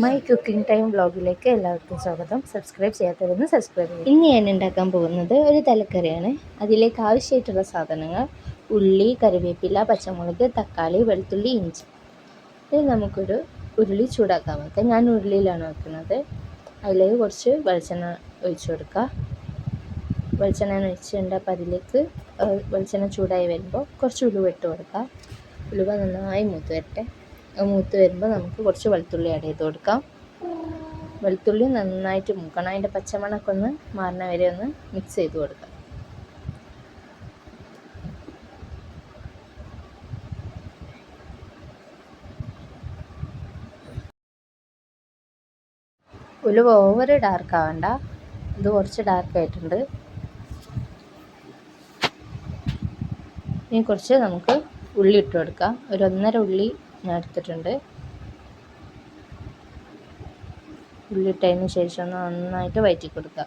My cooking time വ്ളോഗിലേക്ക് എല്ലാവർക്കും സ്വാഗതം. സബ്സ്ക്രൈബ് ചെയ്യാത്തവരൊന്ന് സബ്സ്ക്രൈബ് ചെയ്യും. ഇന്ന് ഞാൻ ഉണ്ടാക്കാൻ പോകുന്നത് ഒരു തലക്കറിയാണ്. അതിലേക്ക് ആവശ്യമായിട്ടുള്ള സാധനങ്ങൾ: ഉള്ളി, കറിവേപ്പില, പച്ചമുളക്, തക്കാളി, വെളുത്തുള്ളി, ഇഞ്ചി. ഇത് നമുക്കൊരു ഉരുളി ചൂടാക്കാൻ വെക്കാം. ഞാൻ ഉരുളിയിലാണ് വെക്കുന്നത്. അതിലേക്ക് കുറച്ച് വെളിച്ചെണ്ണ ഒഴിച്ചു കൊടുക്കുക. വെളിച്ചെണ്ണ ഒഴിച്ചിട്ടുണ്ടപ്പോൾ അതിലേക്ക് വെളിച്ചെണ്ണ ചൂടായി വരുമ്പോൾ കുറച്ച് ഉലുവ ഇട്ട് കൊടുക്കുക. ഉലുവ നന്നായി മൂത്ത് വരട്ടെ. മൂത്ത് വരുമ്പോൾ നമുക്ക് കുറച്ച് വെളുത്തുള്ളി ആഡ് ചെയ്ത് കൊടുക്കാം. വെളുത്തുള്ളി നന്നായിട്ട് മൂക്കണം. അതിൻ്റെ പച്ചമണമൊക്കെ ഒന്ന് മാറുന്ന വരെ ഒന്ന് മിക്സ് ചെയ്ത് കൊടുക്കാം. ഉലുവ ഓവർ ഡാർക്ക് ആവണ്ട, ഇത് കുറച്ച് ഡാർക്കായിട്ടുണ്ട്. ഇനി കുറച്ച് നമുക്ക് ഉള്ളി ഇട്ട് കൊടുക്കാം. ഒരു 1.5 ഉള്ളി ഞാൻ എടുത്തിട്ടുണ്ട്. ഉള്ളി ഇട്ടതിന് ശേഷം ഒന്ന് നന്നായിട്ട് വഴറ്റി കൊടുക്കുക.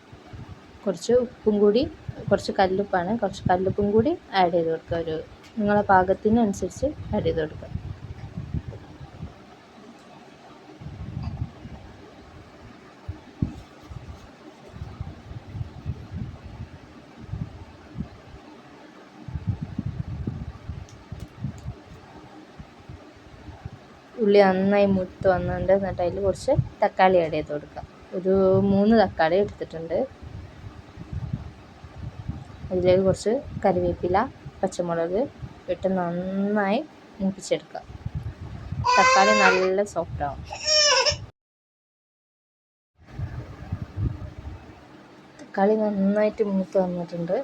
കുറച്ച് ഉപ്പും കൂടി, കുറച്ച് കല്ലുപ്പാണ്, കുറച്ച് കല്ലുപ്പും കൂടി ആഡ് ചെയ്ത് കൊടുക്കുക. ഒരു നിങ്ങളെ പാകത്തിനനുസരിച്ച് ആഡ് ചെയ്ത് കൊടുക്കുക. ഉള്ളി നന്നായി മൂത്ത് വന്നിട്ടുണ്ട്. എന്നിട്ട് അതിൽ കുറച്ച് തക്കാളി ആഡ് ചെയ്ത് കൊടുക്കുക. ഒരു 3 തക്കാളി എടുത്തിട്ടുണ്ട്. അതിലേക്ക് കുറച്ച് കറിവേപ്പില, പച്ചമുളക് ഇട്ട് നന്നായി മൂപ്പിച്ചെടുക്കുക. തക്കാളി നല്ല സോഫ്റ്റ് ആവും. തക്കാളി നന്നായിട്ട് മൂത്ത് വന്നിട്ടുണ്ട്.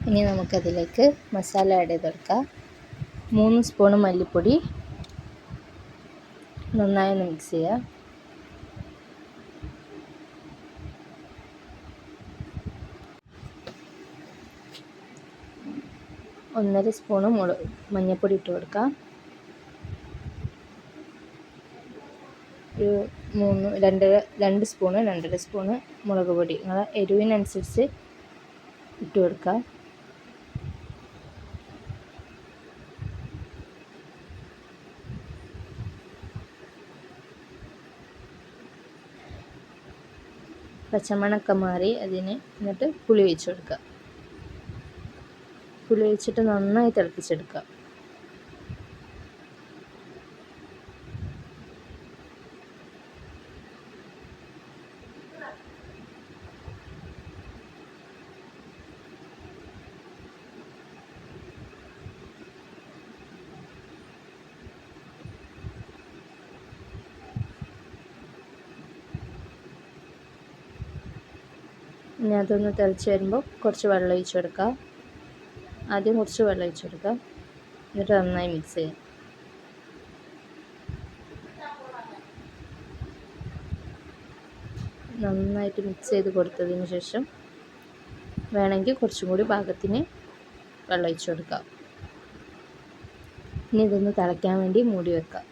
ഇനി നമുക്കതിലേക്ക് മസാല ആഡ് ചെയ്ത് കൊടുക്കാം. 3 സ്പൂൺ മല്ലിപ്പൊടി നന്നായി ഒന്ന് മിക്സ് ചെയ്യുക. ഒന്നര സ്പൂണ് മഞ്ഞൾപ്പൊടി ഇട്ട് കൊടുക്കാം. ഒരു 2 സ്പൂണ് 2.5 സ്പൂണ് മുളക് പൊടി നിങ്ങളെ എരിവിനനുസരിച്ച് ഇട്ട് കൊടുക്കുക. പച്ചമണമൊക്കെ മാറി എന്നിട്ട് പുളി ഒഴിച്ച് കൊടുക്കുക. പുളി ഒഴിച്ചിട്ട് നന്നായി തിളപ്പിച്ചെടുക്കുക. ഇനി അതൊന്ന് തിളച്ച് വരുമ്പോൾ കുറച്ച് വെള്ളം ഒഴിച്ച് കൊടുക്കുക. ആദ്യം കുറച്ച് വെള്ളം ഒഴിച്ച് കൊടുക്കുക. എന്നിട്ട് നന്നായി മിക്സ് ചെയ്യുക. നന്നായിട്ട് മിക്സ് ചെയ്ത് കൊടുത്തതിന് ശേഷം വേണമെങ്കിൽ കുറച്ചും കൂടി പാകത്തിന് വെള്ളം ഒഴിച്ച് കൊടുക്കുക. ഇനി ഇതൊന്ന് തിളയ്ക്കാൻ വേണ്ടി മൂടി വെക്കുക.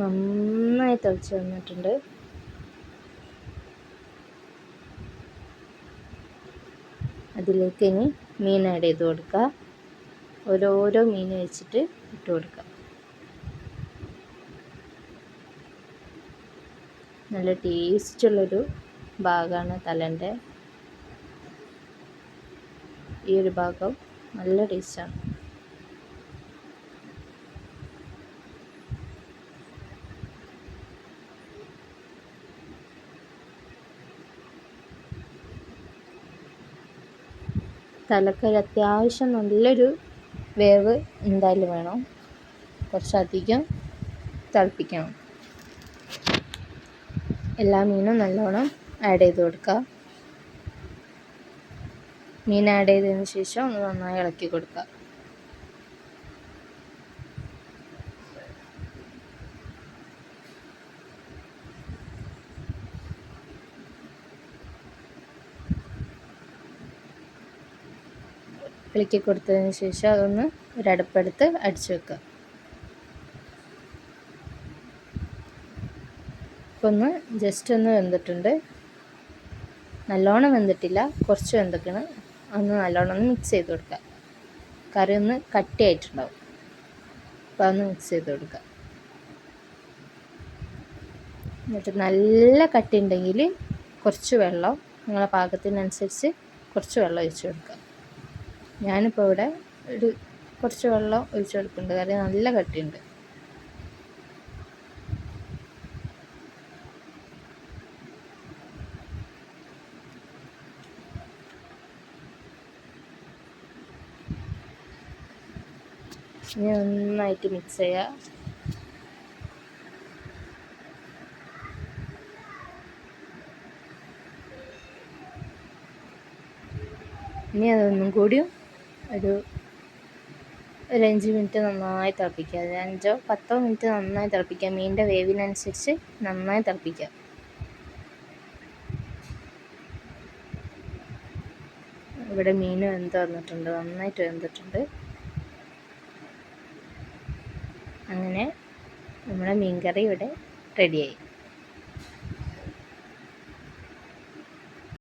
നന്നായി തിളച്ച് വന്നിട്ടുണ്ട്. അതിലേക്ക് ഇനി മീൻ ആഡ് ചെയ്ത് കൊടുക്കുക. ഓരോരോ മീൻ വെച്ചിട്ട് ഇട്ട് കൊടുക്കുക. നല്ല ടേസ്റ്റുള്ളൊരു ഭാഗമാണ് തലേൻ്റെ. ഈ ഒരു ഭാഗം നല്ല ടേസ്റ്റാണ്. തലക്കറി അത്യാവശ്യം നല്ലൊരു വേവ് എന്തായാലും വേണം. കുറച്ചധികം തിളപ്പിക്കണം. എല്ലാ മീനും നല്ലോണം ആഡ് ചെയ്ത് കൊടുക്കുക. മീൻ ആഡ് ചെയ്തതിന് ശേഷം ഒന്ന് നന്നായി ഇളക്കി കൊടുക്കുക. ഇളക്കി കൊടുത്തതിന് ശേഷം അതൊന്ന് ഒരടുപ്പെടുത്ത് അടിച്ച് വെക്കുക. ഇപ്പം ഒന്ന് ജസ്റ്റ് ഒന്ന് വെന്തിട്ടുണ്ട്. നല്ലോണം വെന്തിട്ടില്ല, കുറച്ച് വെന്തിക്കണം. ഒന്ന് നല്ലോണം ഒന്ന് മിക്സ് ചെയ്ത് കൊടുക്കുക. കറി ഒന്ന് കട്ടിയായിട്ടുണ്ടാവും, അപ്പോൾ അതൊന്ന് മിക്സ് ചെയ്ത് കൊടുക്കുക. എന്നിട്ട് നല്ല കട്ടി ഉണ്ടെങ്കിൽ കുറച്ച് വെള്ളം നിങ്ങളെ പാകത്തിനനുസരിച്ച് കുറച്ച് വെള്ളം ഒഴിച്ച് കൊടുക്കുക. ഞാനിപ്പോൾ ഇവിടെ കുറച്ച് വെള്ളം ഒഴിച്ച് കൊടുക്കുന്നുണ്ട്, കറി നല്ല കട്ടിയുണ്ട്. ഇനി നന്നായിട്ട് മിക്സ് ചെയ്യുക. ഇനി അതൊന്നും കൂടിയും ഒരു 5 മിനിറ്റ് നന്നായി തിളപ്പിക്കുക. 5-10 മിനിറ്റ് നന്നായി തിളപ്പിക്കുക. മീനിൻ്റെ വേവിനനുസരിച്ച് നന്നായി തിളപ്പിക്കുക. ഇവിടെ മീൻ വെന്ത് വന്നിട്ടുണ്ട്, നന്നായിട്ട് വെന്തിട്ടുണ്ട്. അങ്ങനെ നമ്മുടെ മീൻ കറി ഇവിടെ റെഡിയായി.